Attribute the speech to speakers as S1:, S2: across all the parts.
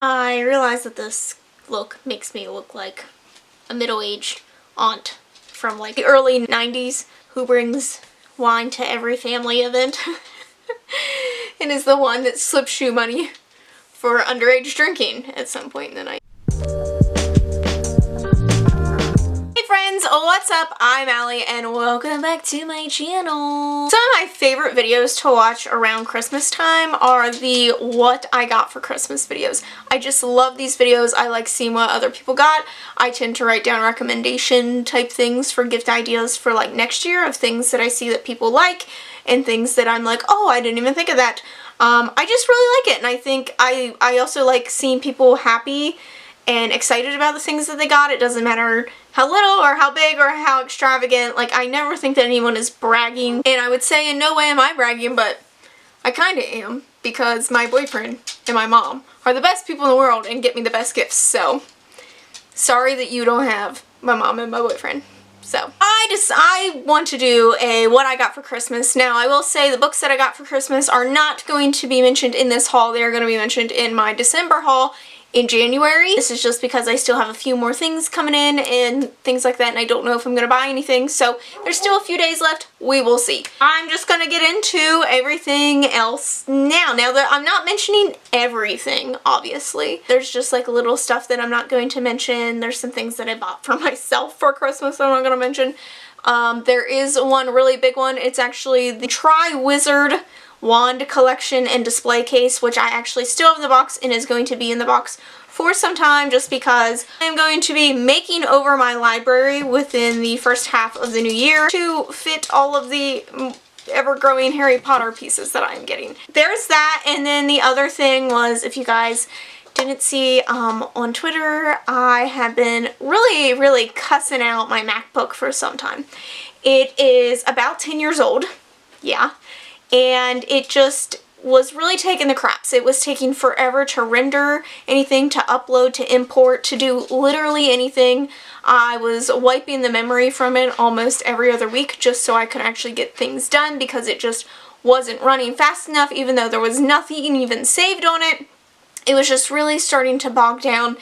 S1: I realize that this look makes me look like a middle-aged aunt from like the early 90s who brings wine to every family event and is the one that slips you money for underage drinking at some point in the night. Hey friends, what's up? I'm Allie and welcome back to my channel. Some of my favorite videos to watch around Christmas time are the what I got for Christmas videos. I just love these videos. I like seeing what other people got. I tend to write down recommendation type things for gift ideas for like next year of things that I see that people like and things that I'm like, oh, I didn't even think of that. I just really like it, and I think I also like seeing people happy and excited about the things that they got. It doesn't matter how little or how big or how extravagant. Like, I never think that anyone is bragging, and I would say in no way am I bragging, but I kind of am, because my boyfriend and my mom are the best people in the world and get me the best gifts. So sorry that you don't have my mom and my boyfriend. So I want to do a what I got for Christmas. Now I will say the books that I got for Christmas are not going to be mentioned in this haul. They are going to be mentioned in my December haul in January. This is just because I still have a few more things coming in and things like that, and I don't know if I'm going to buy anything, so there's still a few days left. We will see. I'm just going to get into everything else now. Now that I'm not mentioning everything, obviously. There's just like little stuff that I'm not going to mention. There's some things that I bought for myself for Christmas that I'm not going to mention. There is one really big one. It's actually the Tri-Wizard wand collection and display case, which I actually still have in the box and is going to be in the box for some time just because I'm going to be making over my library within the first half of the new year to fit all of the ever-growing Harry Potter pieces that I'm getting. There's that, and then the other thing was, if you guys didn't see on Twitter, I have been really cussing out my MacBook for some time. It is about 10 years old, yeah. And it just was really taking the craps. It was taking forever to render anything, to upload, to import, to do literally anything. I was wiping the memory from it almost every other week just so I could actually get things done because it just wasn't running fast enough, even though there was nothing even saved on it. It was just really starting to bog down,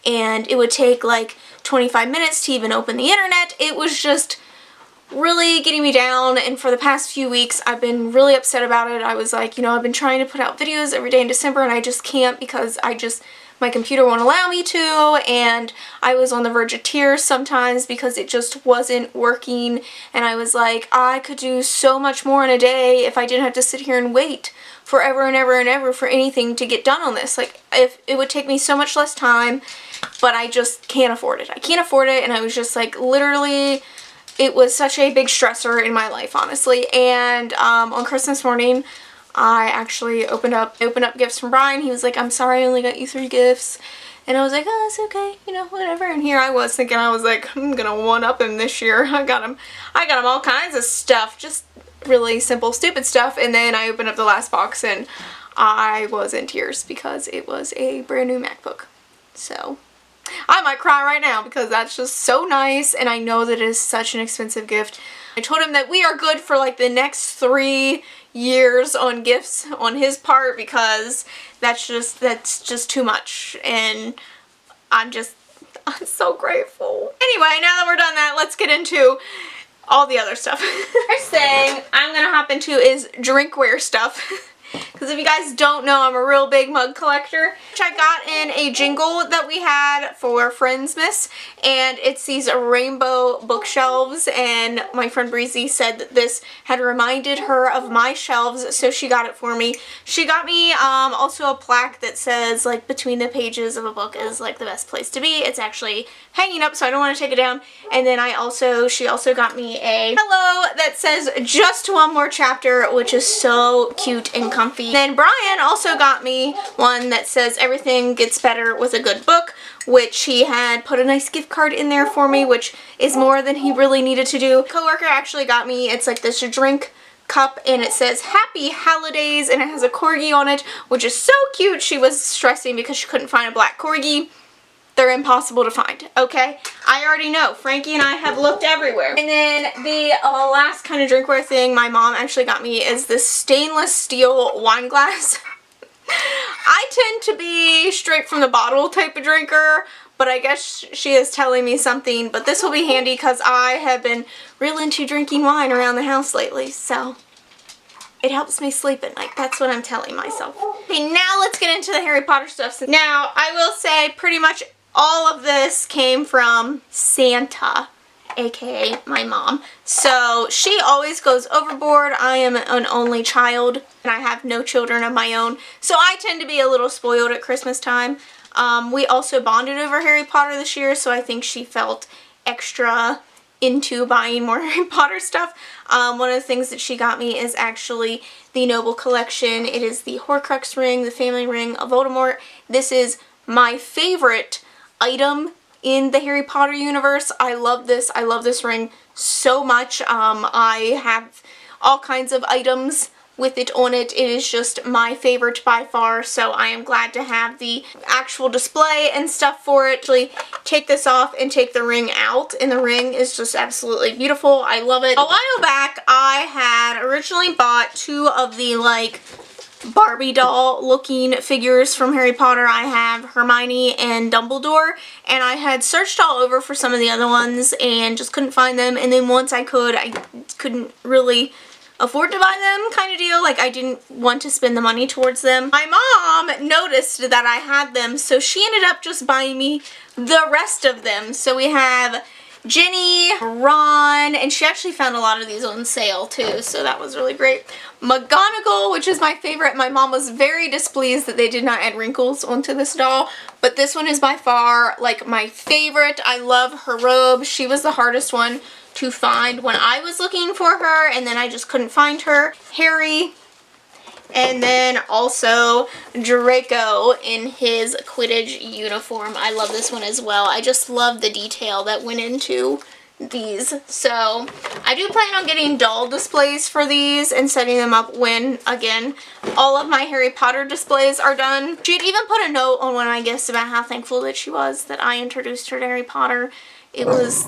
S1: and it would take like 25 minutes to even open the internet. It was just really getting me down, and for the past few weeks I've been really upset about it. I was like, you know, I've been trying to put out videos every day in December and I just can't because my computer won't allow me to, and I was on the verge of tears sometimes because it just wasn't working, and I was like, I could do so much more in a day if I didn't have to sit here and wait forever and ever and ever for anything to get done on this. Like, if it would take me so much less time, but I just can't afford it. I can't afford it, and I was just like, literally, it was such a big stressor in my life, honestly. And on Christmas morning, I actually opened up gifts from Brian. He was like, I'm sorry I only got you 3 gifts. And I was like, oh, it's okay, you know, whatever. And here I was thinking, I was like, I'm gonna one-up him this year. I got him all kinds of stuff, just really simple, stupid stuff. And then I opened up the last box and I was in tears because it was a brand new MacBook. So I might cry right now because that's just so nice, and I know that it is such an expensive gift. I told him that we are good for like the next 3 years on gifts on his part because that's just too much, and I'm so grateful. Anyway, now that we're done that, let's get into all the other stuff. First thing I'm gonna hop into is drinkware stuff. Because if you guys don't know, I'm a real big mug collector. Which I got in a jingle that we had for Friendsmas, and it's these rainbow bookshelves, and my friend Breezy said that this had reminded her of my shelves, so she got it for me. She got me also a plaque that says like between the pages of a book is like the best place to be. It's actually hanging up, so I don't want to take it down. And then she also got me a pillow that says just one more chapter, which is so cute and comfy. Then Brian also got me one that says everything gets better with a good book, which he had put a nice gift card in there for me, which is more than he really needed to do. Coworker actually got me, it's like this drink cup, and it says happy holidays, and it has a corgi on it, which is so cute. She was stressing because she couldn't find a black corgi. They're impossible to find, okay? I already know. Frankie and I have looked everywhere. And then the last kind of drinkware thing my mom actually got me is this stainless steel wine glass. I tend to be straight from the bottle type of drinker, but I guess she is telling me something. But this will be handy because I have been real into drinking wine around the house lately, so it helps me sleep at night. That's what I'm telling myself. Okay, now let's get into the Harry Potter stuff. Now, I will say pretty much all of this came from Santa, aka my mom. So she always goes overboard. I am an only child and I have no children of my own. So I tend to be a little spoiled at Christmas time. We also bonded over Harry Potter this year, so I think she felt extra into buying more Harry Potter stuff. One of the things that she got me is actually the Noble Collection. It is the Horcrux ring, the family ring of Voldemort. This is my favorite item in the Harry Potter universe. I love this. I love this ring so much. I have all kinds of items with it on it. It is just my favorite by far, so I am glad to have the actual display and stuff for it. Actually, take this off and take the ring out, and the ring is just absolutely beautiful. I love it. A while back, I had originally bought two of the like Barbie doll looking figures from Harry Potter. I have Hermione and Dumbledore, and I had searched all over for some of the other ones and just couldn't find them, and then once I couldn't really afford to buy them kind of deal. Like, I didn't want to spend the money towards them. My mom noticed that I had them, so she ended up just buying me the rest of them. So we have Ginny, Ron, and she actually found a lot of these on sale too, so that was really great. McGonagall, which is my favorite. My mom was very displeased that they did not add wrinkles onto this doll, but this one is by far like my favorite. I love her robe. She was the hardest one to find when I was looking for her, and then I just couldn't find her. Harry, and then also Draco in his Quidditch uniform. I love this one as well. I just love the detail that went into these. So I do plan on getting doll displays for these and setting them up when, again, all of my Harry Potter displays are done. She'd even put a note on one of my gifts about how thankful that she was that I introduced her to Harry Potter. It was,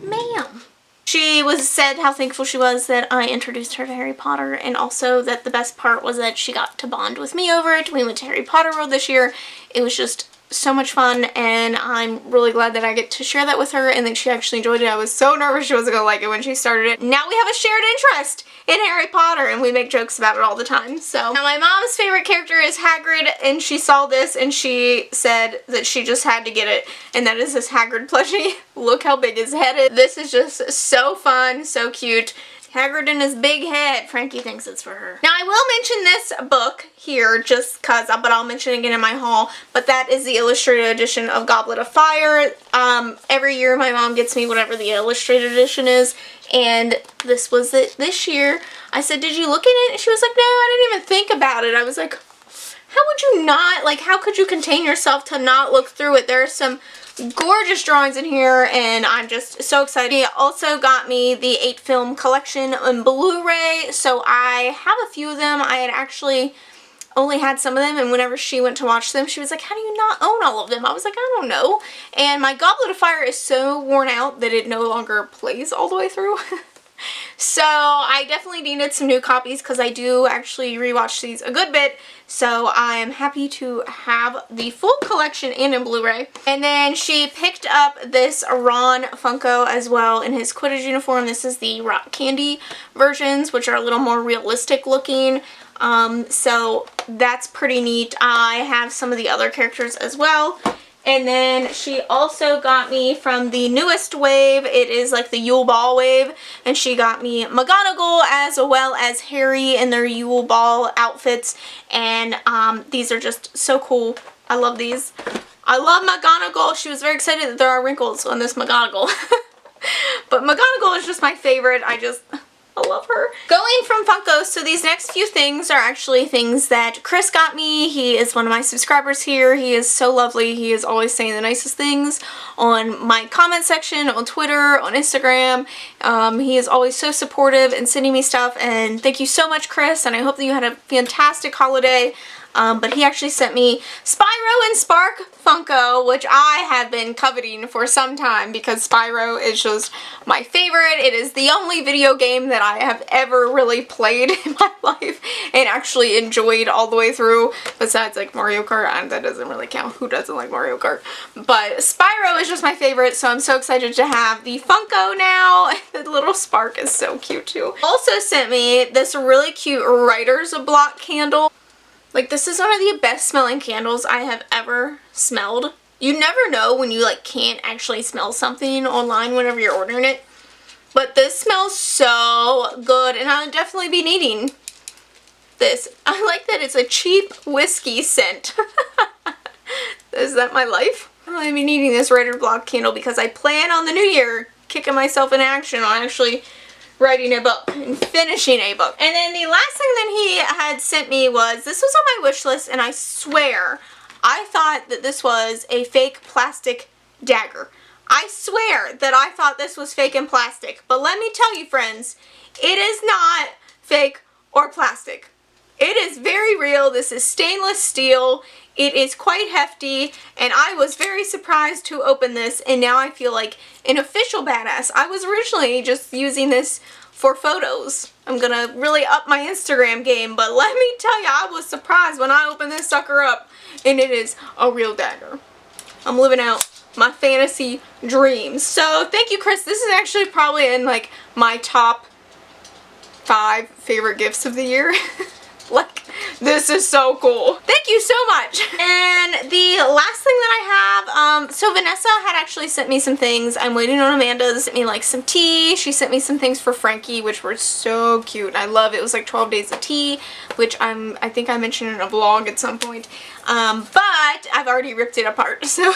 S1: ma'am. She said how thankful she was that I introduced her to Harry Potter, and also that the best part was that she got to bond with me over it. We went to Harry Potter World this year. It was just so much fun, and I'm really glad that I get to share that with her and that she actually enjoyed it. I was so nervous she wasn't going to like it when she started it. Now we have a shared interest in Harry Potter, and we make jokes about it all the time. So now my mom's favorite character is Hagrid, and she saw this and she said that she just had to get it, and that is this Hagrid plushie. Look how big his head is. This is just so fun, so cute. Hagrid and his big head. Frankie thinks it's for her. Now I will mention this book here just cause, but I'll mention it again in my haul, but that is the illustrated edition of Goblet of Fire. Every year my mom gets me whatever the illustrated edition is, and this was it this year. I said, did you look at it? And she was like, no, I didn't even think about it. I was like, how would you not, like, how could you contain yourself to not look through it? There are some gorgeous drawings in here, and I'm just so excited. He also got me the 8-film collection on Blu-ray, so I have a few of them. I had actually only had some of them, and whenever she went to watch them, she was like, how do you not own all of them? I was like, I don't know. And my Goblet of Fire is so worn out that it no longer plays all the way through. So I definitely needed some new copies because I do actually rewatch these a good bit. So I am happy to have the full collection in Blu-ray. And then she picked up this Ron Funko as well in his Quidditch uniform. This is the Rock Candy versions, which are a little more realistic looking. So that's pretty neat. I have some of the other characters as well. And then she also got me from the newest wave. It is like the Yule Ball wave. And she got me McGonagall as well as Harry in their Yule Ball outfits. And these are just so cool. I love these. I love McGonagall. She was very excited that there are wrinkles on this McGonagall. But McGonagall is just my favorite. I love her. Going from Funko, so these next few things are actually things that Chris got me. He is one of my subscribers here. He is so lovely. He is always saying the nicest things on my comment section, on Twitter, on Instagram. He is always so supportive and sending me stuff, and thank you so much, Chris, and I hope that you had a fantastic holiday. But he actually sent me Spyro and Spark Funko, which I have been coveting for some time because Spyro is just my favorite. It is the only video game that I have ever really played in my life and actually enjoyed all the way through, besides like Mario Kart, and that doesn't really count. Who doesn't like Mario Kart? But Spyro is just my favorite, so I'm so excited to have the Funko now. The little Spark is so cute too. Also sent me this really cute writer's block candle. Like, this is one of the best smelling candles I have ever smelled. You never know when you like can't actually smell something online whenever you're ordering it. But this smells so good, and I'll definitely be needing this. I like that it's a cheap whiskey scent. Is that my life? I'm going to be needing this writer block candle because I plan on the new year kicking myself in action on actually writing a book and finishing a book. And then the last thing that he had sent me was, this was on my wish list, and I swear I thought that this was a fake plastic dagger. I swear that I thought this was fake and plastic, but let me tell you friends, it is not fake or plastic. It is very real. This is stainless steel. It is quite hefty, and I was very surprised to open this, and now I feel like an official badass. I was originally just using this for photos. I'm gonna really up my Instagram game, but let me tell you, I was surprised when I opened this sucker up, and it is a real dagger. I'm living out my fantasy dreams. So thank you, Chris. This is actually probably in like my top 5 favorite gifts of the year. Like, this is so cool. Thank you so much. And the last thing that I have, so Vanessa had actually sent me some things. I'm waiting on Amanda to send me like some tea. She sent me some things for Frankie, which were so cute. I love it. It was like 12 days of tea, which I think I mentioned in a vlog at some point. But I've already ripped it apart. So,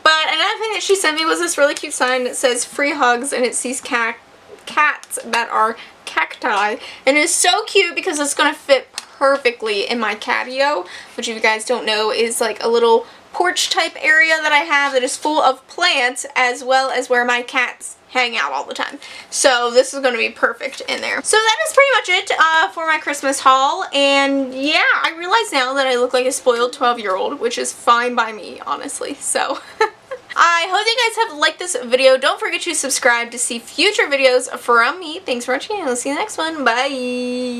S1: but another thing that she sent me was this really cute sign that says free hugs, and it's these cats that are cacti, and it's so cute because it's gonna fit perfectly in my catio, which if you guys don't know is like a little porch type area that I have that is full of plants, as well as where my cats hang out all the time. So this is going to be perfect in there. So that is pretty much it for my Christmas haul, and yeah, I realize now that I look like a spoiled 12-year-old, which is fine by me, honestly. So I hope you guys have liked this video. Don't forget to subscribe to see future videos from me. Thanks for watching, and I'll see you in the next one. Bye!